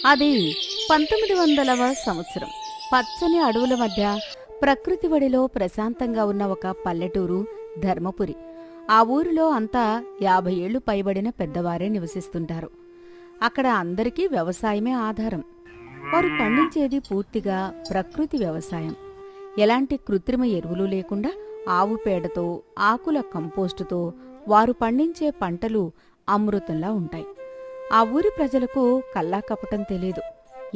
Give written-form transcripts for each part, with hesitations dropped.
అది 1900వ సంవత్సరం. పచ్చని అడవుల మధ్య ప్రకృతి వడిలో ప్రశాంతంగా ఉన్న ఒక పల్లెటూరు ధర్మపురి. ఆ ఊరిలో అంతా 50 ఏళ్లు పైబడిన పెద్దవారే నివసిస్తుంటారు. అక్కడ అందరికీ వ్యవసాయమే ఆధారం. వారు పండించేది పూర్తిగా ప్రకృతి వ్యవసాయం. ఎలాంటి కృత్రిమ ఎరువులు లేకుండా ఆవు పేడతో, ఆకుల కంపోస్టుతో వారు పండించే పంటలు అమృతంలా ఉంటాయి. ఆ ఊరి ప్రజలకు కల్లాకపటం తెలీదు.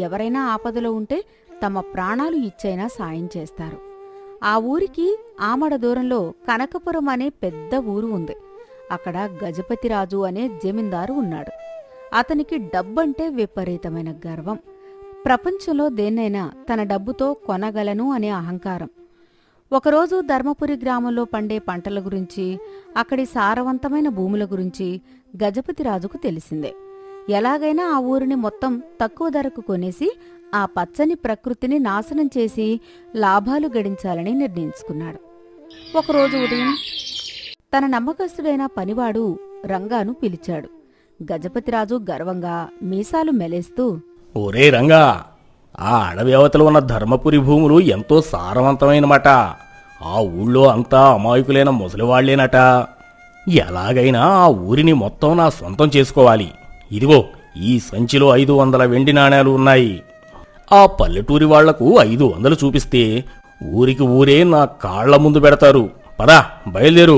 ఎవరైనా ఆపదలో ఉంటే తమ ప్రాణాలు ఇచ్చైనా సాయం చేస్తారు. ఆ ఊరికి ఆమడ దూరంలో కనకపురం అనే పెద్ద ఊరు ఉంది. అక్కడ గజపతిరాజు అనే జమీందారు ఉన్నాడు. అతనికి డబ్బంటే విపరీతమైన గర్వం. ప్రపంచంలో దేన్నైనా తన డబ్బుతో కొనగలను అనే అహంకారం. ఒకరోజు ధర్మపురి గ్రామంలో పండే పంటల గురించి, అక్కడి సారవంతమైన భూముల గురించి గజపతిరాజుకు తెలిసిందే. ఎలాగైనా ఆ ఊరిని మొత్తం తక్కువ ధరకు కొనేసి ఆ పచ్చని ప్రకృతిని నాశనం చేసి లాభాలు గడించాలని నిర్ణయించుకున్నాడు. ఒకరోజు ఉదయం తన నమ్మకస్తుడైన పనివాడు రంగాను పిలిచాడు. గజపతిరాజు గర్వంగా మీసాలు మెలేస్తూ, ఒరే రంగా, ఆ అడవి అవతల ఉన్న ధర్మపురి భూములు ఎంతో సారవంతమైనమాట. ఆ ఊళ్ళో అంతా అమాయకులైన ముసలివాళ్లేనట. ఎలాగైనా ఆ ఊరిని మొత్తం నా సొంతం చేసుకోవాలి. ఇదిగో ఈ సంచిలో 500 వెండి నాణేలు ఉన్నాయి. ఆ పల్లెటూరి వాళ్లకు 500 చూపిస్తే ఊరికి ఊరే నా కాళ్ల ముందు పెడతారు. పదా, బయలుదేరు.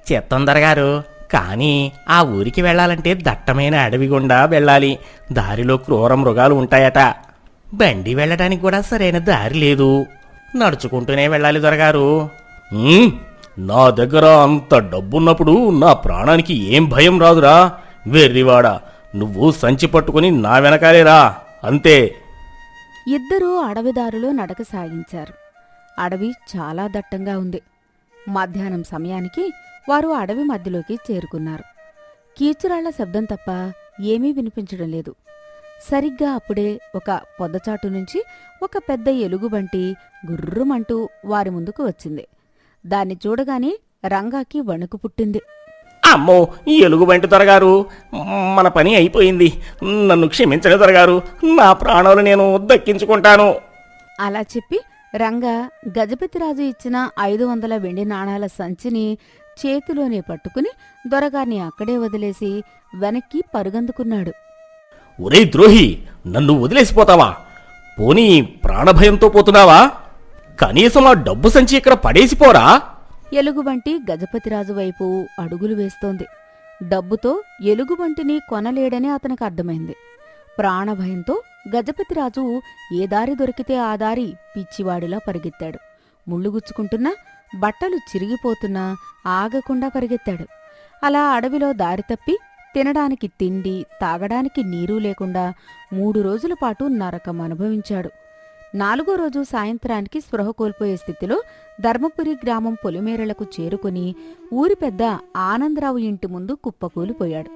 చిత్తందరగారు, కానీ ఆ ఊరికి వెళ్లాలంటే దట్టమైన అడవి గుండా వెళ్ళాలి. దారిలో క్రూర మృగాలు ఉంటాయట. బండి వెళ్ళడానికి కూడా సరైన దారి లేదు. నడుచుకుంటూనే వెళ్ళాలి దొరగారు. నా దగ్గర అంత డబ్బున్నప్పుడు నా ప్రాణానికి ఏం భయం రాదురా వెర్రివాడా. నువ్వు సంచి పట్టుకుని నా వెనకాలేరా, అంతే. ఇద్దరూ అడవిదారులో నడక సాగించారు. అడవి చాలా దట్టంగా ఉంది. మధ్యాహ్నం సమయానికి వారు అడవి మధ్యలోకి చేరుకున్నారు. కీచురాళ్ల శబ్దం తప్ప ఏమీ వినిపించడం లేదు. సరిగ్గా అప్పుడే ఒక పొదచాటు నుంచి ఒక పెద్ద ఎలుగుబంటి గుర్రుమంటూ వారి ముందుకు వచ్చింది. దాన్ని చూడగానే రంగాకి వణుకు పుట్టింది. అమ్మో, ఈ ఎలుగుబంటి దొరగారు, మన పని అయిపోయింది. నన్ను క్షమించండి దొరగారు, నా ప్రాణాలు నేను దక్కించుకుంటాను. అలా చెప్పి రంగా గజపతిరాజు ఇచ్చిన 500 వెండి నాణాల సంచిని చేతిలోనే పట్టుకుని దొరగారిని అక్కడే వదిలేసి వెనక్కి పరుగందుకున్నాడు. ఒరే ద్రోహి, నన్ను వదిలేసిపోతావా? పోనీ ప్రాణభయంతో పోతున్నావా? కనీసం ఆ డబ్బు సంచి ఇక్కడ పడేసిపోరా. ఎలుగుబంటి గజపతిరాజు వైపు అడుగులు వేస్తోంది. డబ్బుతో ఎలుగుబంటిని కొనలేడని అతనికి అర్థమైంది. ప్రాణభయంతో గజపతిరాజు ఏ దారి దొరికితే ఆ దారి పిచ్చివాడిలా పరిగెత్తాడు. ముళ్ళుగుచ్చుకుంటున్నా, బట్టలు చిరిగిపోతున్నా ఆగకుండా పరిగెత్తాడు. అలా అడవిలో దారి తప్పి తినడానికి తిండి, తాగడానికి నీరు లేకుండా 3 రోజుల పాటు నరకం అనుభవించాడు. 4వ రోజు సాయంత్రానికి స్పృహ కోల్పోయే స్థితిలో ధర్మపురి గ్రామం పొలిమేరలకు చేరుకుని ఊరి పెద్ద ఆనందరావు ఇంటి ముందు కుప్పకూలిపోయాడు.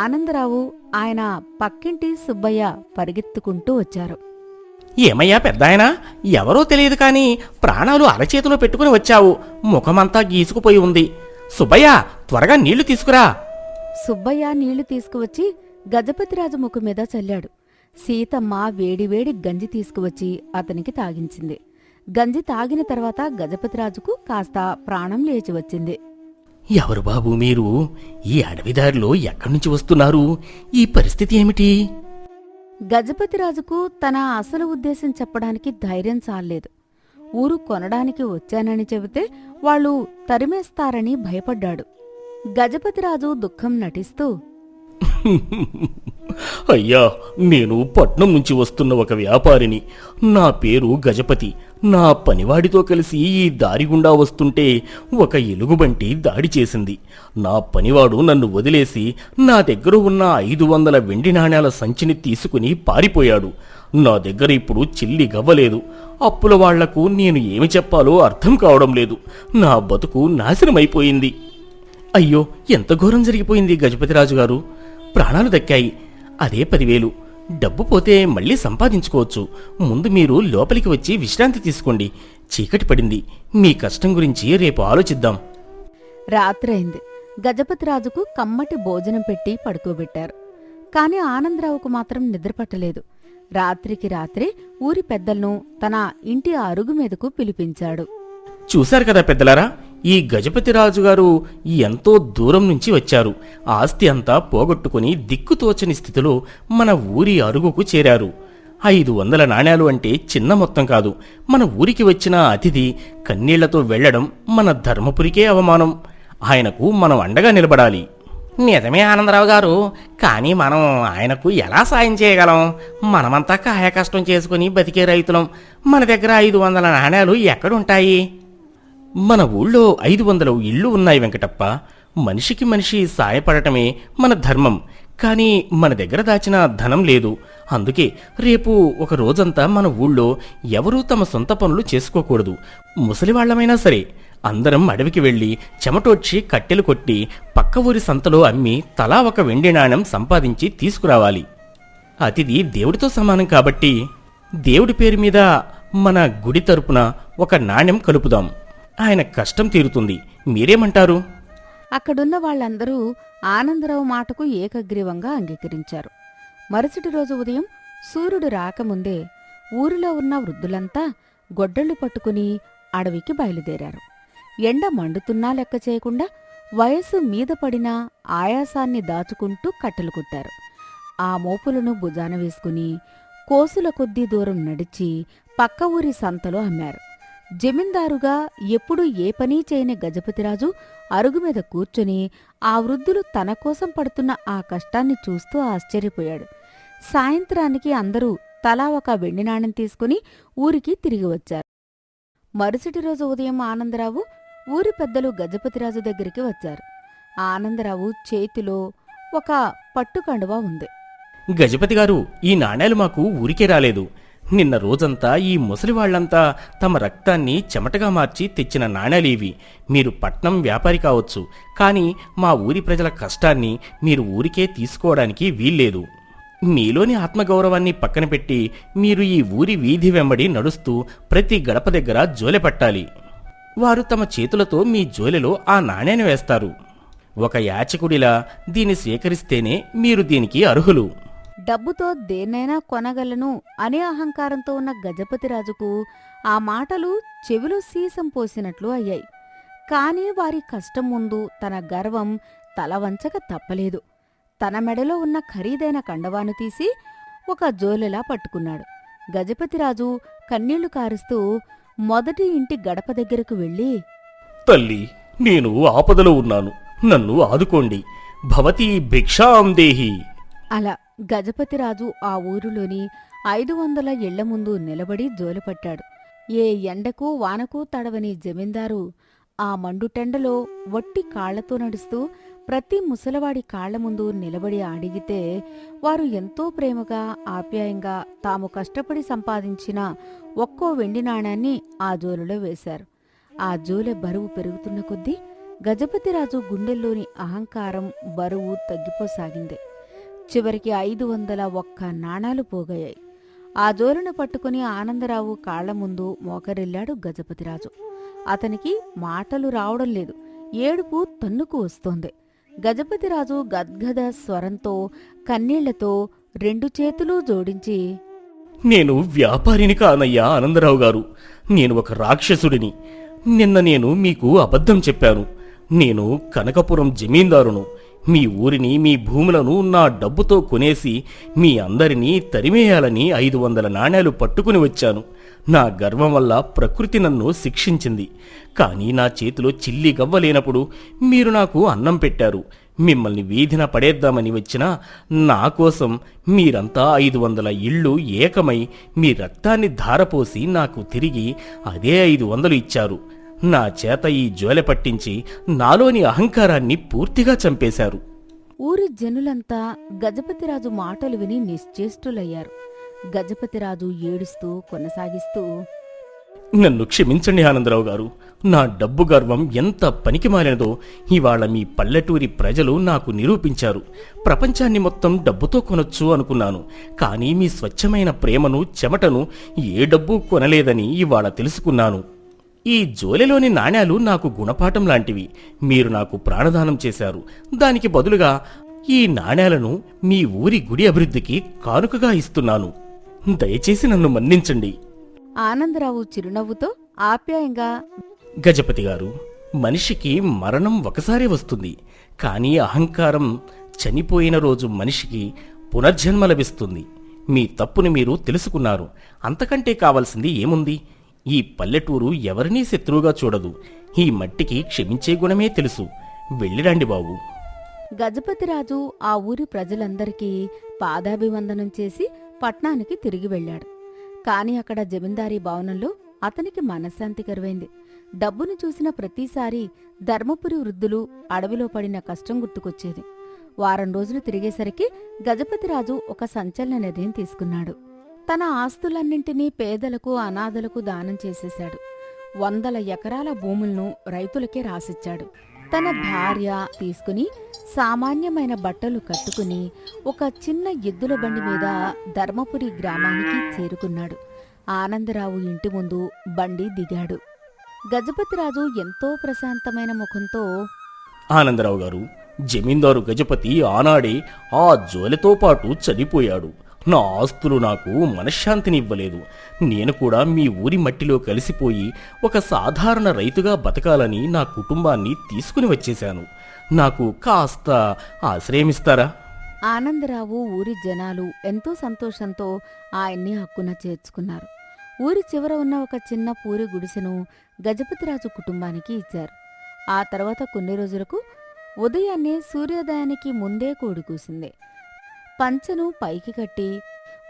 ఆనందరావు, ఆయన పక్కింటి సుబ్బయ్య పరిగెత్తుకుంటూ వచ్చారు. ఏమయ్యా పెద్దాయనా, ఎవరో తెలియదు కాని ప్రాణాలు అరచేతిలో పెట్టుకుని వచ్చావు. ముఖమంతా గీసుకుపోయి ఉంది. సుబ్బయ్య, త్వరగా నీళ్లు తీసుకురా. సుబ్బయ్య నీళ్లు తీసుకువచ్చి గజపతిరాజు ముఖం మీద చల్లాడు. సీతమ్మ వేడివేడి గంజి తీసుకువచ్చి అతనికి తాగించింది. గంజి తాగిన తర్వాత గజపతిరాజుకు కాస్త ప్రాణం లేచి వచ్చింది. ఎవరు బాబు మీరు? ఈ అడవిదారిలో ఎక్కడ్నుంచి వస్తున్నారు? ఈ పరిస్థితి ఏమిటి? గజపతిరాజుకు తన అసలు ఉద్దేశం చెప్పడానికి ధైర్యం చాలలేదు. ఊరు కొనడానికి వచ్చానని చెబితే వాళ్ళు తరిమేస్తారని భయపడ్డాడు. గజపతిరాజు దుఃఖం నటిస్తూ, అయ్యా, నేను పట్నం నుంచి వస్తున్న ఒక వ్యాపారిని. నా పేరు గజపతి. నా పనివాడితో కలిసి ఈ దారి గుండా వస్తుంటే ఒక ఎలుగుబంటి దాడి చేసింది. నా పనివాడు నన్ను వదిలేసి నా దగ్గర ఉన్న 500 వెండి నాణేల సంచిని తీసుకుని పారిపోయాడు. నా దగ్గర ఇప్పుడు చిల్లి గవ్వలేదు. అప్పుల వాళ్లకు నేను ఏమి చెప్పాలో అర్థం కావడం లేదు. నా బతుకు నాశనమైపోయింది. అయ్యో, ఎంత ఘోరం జరిగిపోయింది గజపతిరాజు గారు. ప్రాణాలు దక్కాయి. అదే 10,000. డబ్బు పోతే మళ్ళీ సంపాదించుకోవచ్చు. ముందు మీరు లోపలికి వచ్చి విశ్రాంతి తీసుకోండి. చీకటి పడింది. మీ కష్టం గురించి రేపు ఆలోచిద్దాం. రాత్రైంది. గజపతిరాజుకు కమ్మటి భోజనం పెట్టి పడుకోబెట్టారు. కాని ఆనందరావుకు మాత్రం నిద్రపట్టలేదు. రాత్రికి రాత్రే ఊరి పెద్దలను తన ఇంటి అరుగు మీదకు పిలిపించాడు. చూశారు కదా పెద్దలారా, ఈ గజపతి రాజుగారు ఎంతో దూరం నుంచి వచ్చారు. ఆస్తి అంతా పోగొట్టుకుని దిక్కుతోచని స్థితిలో మన ఊరి అరుగుకు చేరారు. 500 నాణేలు అంటే చిన్న మొత్తం కాదు. మన ఊరికి వచ్చిన అతిథి కన్నీళ్లతో వెళ్లడం మన ధర్మపురికే అవమానం. ఆయనకు మనం అండగా నిలబడాలి. నిజమే ఆనందరావు గారు, కానీ మనం ఆయనకు ఎలా సాయం చేయగలం? మనమంతా కాయ కష్టం చేసుకుని బతికే రైతులం. మన దగ్గర 500 నాణేలు ఎక్కడుంటాయి? మన ఊళ్ళో 500 ఇళ్ళు ఉన్నాయి వెంకటప్ప. మనిషికి మనిషి సాయపడటమే మన ధర్మం. కానీ మన దగ్గర దాచిన ధనం లేదు. అందుకే రేపు ఒక రోజంతా మన ఊళ్ళో ఎవరూ తమ సొంత పనులు చేసుకోకూడదు. ముసలివాళ్లమైనా సరే అందరం అడవికి వెళ్లి చెమటోడ్చి కట్టెలు కొట్టి పక్క ఊరి సంతలో అమ్మి తలా ఒక వెండి నాణెం సంపాదించి తీసుకురావాలి. అతిథి దేవుడితో సమానం కాబట్టి దేవుడి పేరు మీద మన గుడి తరపున ఒక నాణెం కలుపుదాం. ఆయన కష్టం తీరుతుంది. మీరేమంటారు? అక్కడున్న వాళ్ళందరూ ఆనందరావు మాటకు ఏకగ్రీవంగా అంగీకరించారు. మరుసటి రోజు ఉదయం సూర్యుడు రాకముందే ఊరిలో ఉన్న వృద్ధులంతా గొడ్డళ్లు పట్టుకుని అడవికి బయలుదేరారు. ఎండ మండుతున్నా లెక్క చేయకుండా వయస్సు మీద పడిన ఆయాసాన్ని దాచుకుంటూ కట్టెలు కుట్టారు. ఆ మోపులను భుజాన వేసుకుని కోసుల కొద్దీ దూరం నడిచి పక్క ఊరి సంతలో అమ్మారు. జమీందారుగా ఎప్పుడూ ఏ పనీ చేయని గజపతిరాజు అరుగు మీద కూర్చుని ఆ వృద్ధులు తన కోసం పడుతున్న ఆ కష్టాన్ని చూస్తూ ఆశ్చర్యపోయాడు. సాయంత్రానికి అందరూ తలా ఒక వెండి నాణెం తీసుకుని ఊరికి తిరిగి వచ్చారు. మరుసటి రోజు ఉదయం ఆనందరావు ఊరి పెద్దలు గజపతిరాజు దగ్గరికి వచ్చారు. ఆనందరావు చేతిలో ఒక పట్టుకండువా ఉంది. గజపతి గారు, ఈ నాణేలు మాకు ఊరికే రాలేదు. నిన్న రోజంతా ఈ ముసలివాళ్లంతా తమ రక్తాన్ని చెమటగా మార్చి తెచ్చిన నాణేలివి. మీరు పట్నం వ్యాపారి కావచ్చు, కానీ మా ఊరి ప్రజల కష్టాన్ని మీరు ఊరికే తీసుకోవడానికి వీల్లేదు. మీలోని ఆత్మగౌరవాన్ని పక్కన పెట్టి మీరు ఈ ఊరి వీధి వెంబడి నడుస్తూ ప్రతి గడప దగ్గర జోలె పట్టాలి. వారు తమ చేతులతో మీ జోలెలో ఆ నాణేని వేస్తారు. ఒక యాచకుడిలా దీన్ని స్వీకరిస్తేనే మీరు దీనికి అర్హులు. డబ్బుతో దేన్నైనా కొనగలను అనే అహంకారంతో ఉన్న గజపతిరాజుకు ఆ మాటలు చెవిలో సీసం పోసినట్లు అయ్యాయి. కాని వారి కష్టం ముందు తన గర్వం తలవంచక తప్పలేదు. తన మెడలో ఉన్న ఖరీదైన కండవాను తీసి ఒక జోలెలా పట్టుకున్నాడు. గజపతిరాజు కన్నీళ్లు కారుస్తూ మొదటి ఇంటి గడప దగ్గరకు వెళ్ళి, తల్లి, నేను ఆపదలో ఉన్నాను, నన్ను ఆదుకోండి. భవతి భిక్షాం దేహి. అలా గజపతిరాజు ఆ ఊరిలోని 500 ఇళ్ల ముందు నిలబడి జోలెపట్టాడు. ఏ ఎండకు వానకు తడవని జమీందారు ఆ మండుటెండలో వట్టి కాళ్లతో నడుస్తూ ప్రతి ముసలవాడి కాళ్ల ముందు నిలబడి అడిగితే వారు ఎంతో ప్రేమగా ఆప్యాయంగా తాము కష్టపడి సంపాదించిన ఒక్కో వెండి నాణాన్ని ఆ జోలెలో వేశారు. ఆ జోలె బరువు పెరుగుతున్న కొద్దీ గజపతిరాజు గుండెల్లోని అహంకారం బరువు తగ్గిపోసాగింది. చివరికి 501 నాణాలు పోగయ్యాయి. ఆ జోలును పట్టుకుని ఆనందరావు కాళ్ల ముందు మోకరిల్లాడు గజపతిరాజు. అతనికి మాటలు రావడం లేదు. ఏడుపు తన్నుకు వస్తోంది. గజపతిరాజు గద్గద స్వరంతో కన్నీళ్లతో 2 చేతులూ జోడించి, నేను వ్యాపారిని కానయ్యా ఆనందరావు గారు. నేను ఒక రాక్షసుడిని. నిన్న నేను మీకు అబద్ధం చెప్పాను. నేను కనకపురం జమీందారును. మీ ఊరిని, మీ భూములను నా డబ్బుతో కొనేసి మీ అందరినీ తరిమేయాలని 500 నాణేలు పట్టుకుని వచ్చాను. నా గర్వం వల్ల ప్రకృతి నన్ను శిక్షించింది. కానీ నా చేతిలో చిల్లి గవ్వలేనప్పుడు మీరు నాకు అన్నం పెట్టారు. మిమ్మల్ని వీధిన పడేద్దామని వచ్చినా నా కోసం మీరంతా 500 ఇళ్ళు ఏకమై మీ రక్తాన్ని ధారపోసి నాకు తిరిగి అదే 500 ఇచ్చారు. నా చేత ఈ జోలె పట్టించి నాలోని అహంకారాన్ని పూర్తిగా చంపేశారు. ఊరి జనులంతా గజపతిరాజు మాటలు విని నిశ్చేష్టులయ్యారు. గజపతిరాజు ఏడుస్తూ కొనసాగిస్తూ, నన్ను క్షమించండి ఆనందరావు గారు. నా డబ్బు గర్వం ఎంత పనికిమాలినదో ఇవాళ మీ పల్లెటూరి ప్రజలు నాకు నిరూపించారు. ప్రపంచాన్ని మొత్తం డబ్బుతో కొనొచ్చు అనుకున్నాను. కానీ మీ స్వచ్ఛమైన ప్రేమను, చెమటను ఏ డబ్బు కొనలేదని ఇవాళ తెలుసుకున్నాను. ఈ జోలెలోని నాణేలు నాకు గుణపాఠం లాంటివి. మీరు నాకు ప్రాణదానం చేశారు. దానికి బదులుగా ఈ నాణేలను మీ ఊరి గుడి అభివృద్ధికి కానుకగా ఇస్తున్నాను. దయచేసి నన్ను మన్నించండి. ఆనందరావు చిరునవ్వుతో ఆప్యాయంగా, గజపతి గారు, మనిషికి మరణం ఒకసారే వస్తుంది. కానీ అహంకారం చనిపోయిన రోజు మనిషికి పునర్జన్మ లభిస్తుంది. మీ తప్పుని మీరు తెలుసుకున్నారు. అంతకంటే కావాల్సింది ఏముంది? ఈ పల్లెటూరు ఎవరినీ శత్రువుగా చూడదు. ఈ మట్టికి క్షమించే గుణమే తెలుసు. వెళ్ళిరండి బాబు. గజపతిరాజు ఆ ఊరి ప్రజలందరికీ పాదాభివందనం చేసి పట్నానికి తిరిగి వెళ్ళాడు. కాని అక్కడ జమీందారీ భవనంలో అతనికి మనశ్శాంతి కరువైంది. డబ్బును చూసిన ప్రతిసారి ధర్మపురి వృద్ధులు అడవిలో పడిన కష్టం గుర్తుకొచ్చేది. వారం రోజులు తిరిగేసరికి గజపతిరాజు ఒక సంచలన నిర్ణయం తీసుకున్నాడు. తన ఆస్తులన్నింటినీ పేదలకు, అనాథలకు దానం చేసేశాడు. 100 ఎకరాల భూములను రైతులకే రాసిచ్చాడు. తన భార్య తీసుకుని సామాన్యమైన బట్టలు కట్టుకుని ఒక చిన్న ఎద్దుల బండి మీద ధర్మపురి గ్రామానికి చేరుకున్నాడు. ఆనందరావు ఇంటి ముందు బండి దిగాడు. గజపతిరాజు ఎంతో ప్రశాంతమైన ముఖంతో, ఆనందరావు గారు, జమీందారు గజపతి ఆనాడే ఆ జోలెతో పాటు చనిపోయాడు. నా ఆస్తులు నాకు మనశ్శాంతినివ్వలేదు. నేను కూడా మీ ఊరి మట్టిలో కలిసిపోయి ఒక సాధారణ రైతుగా బతకాలని నా కుటుంబాన్ని తీసుకుని వచ్చేశాను. నాకు కాస్త ఆశ్రయమిస్తారా? ఆనందరావు ఊరి జనాలు ఎంతో సంతోషంతో ఆయన్ని హక్కున చేర్చుకున్నారు. ఊరి చివర ఉన్న ఒక చిన్న పూరి గుడిసెను గజపతిరాజు కుటుంబానికి ఇచ్చారు. ఆ తర్వాత కొన్ని రోజులకు ఉదయాన్నే సూర్యోదయానికి ముందే కోడి కూసింది. పంచెను పైకి కట్టి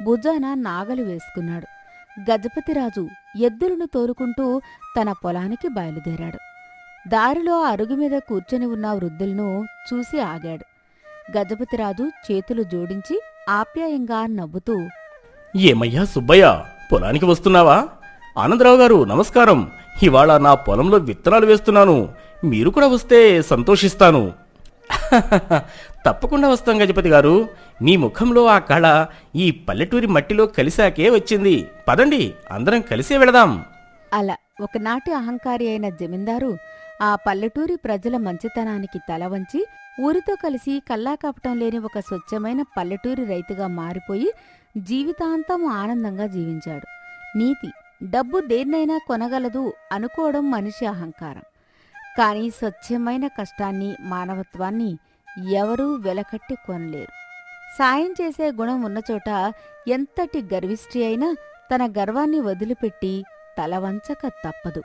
భుజాన నాగలు వేసుకున్నాడు. గజపతిరాజు ఎద్దులను తోలుకుంటూ తన పొలానికి బయలుదేరాడు. దారిలో అరుగు మీద కూర్చొని ఉన్న వృద్ధులను చూసి ఆగాడు. గజపతిరాజు చేతులు జోడించి ఆప్యాయంగా నవ్వుతూ, ఏమయ్యా సుబ్బయ్య, పొలానికి వస్తున్నావా? ఆనందరావు గారు నమస్కారం. ఇవాళ నా పొలంలో విత్తనాలు వేస్తున్నాను. మీరు కూడా వస్తే సంతోషిస్తాను. తప్పకుండా వస్తాం గజపతి గారు. మీ ముఖంలో ఆ కళ ఈ పల్లెటూరి మట్టిలో కలిశాకే వచ్చింది. పదండి, అందరం కలిసే వెళదాం. అలా ఒకనాటి అహంకారి అయిన జమీందారు ఆ పల్లెటూరి ప్రజల మంచితనానికి తల వంచి ఊరితో కలిసి కల్లాకపటం లేని ఒక స్వచ్ఛమైన పల్లెటూరి రైతుగా మారిపోయి జీవితాంతం ఆనందంగా జీవించాడు. నీతి: డబ్బు దేన్నైనా కొనగలదు అనుకోవడం మనిషి అహంకారం. కానీ స్వచ్ఛమైన కష్టాన్ని, మానవత్వాన్ని ఎవరూ వెలకట్టి కొనలేరు. సాయం చేసే గుణం ఉన్నచోట ఎంతటి గర్విష్ఠి అయినా తన గర్వాన్ని వదిలిపెట్టి తలవంచక తప్పదు.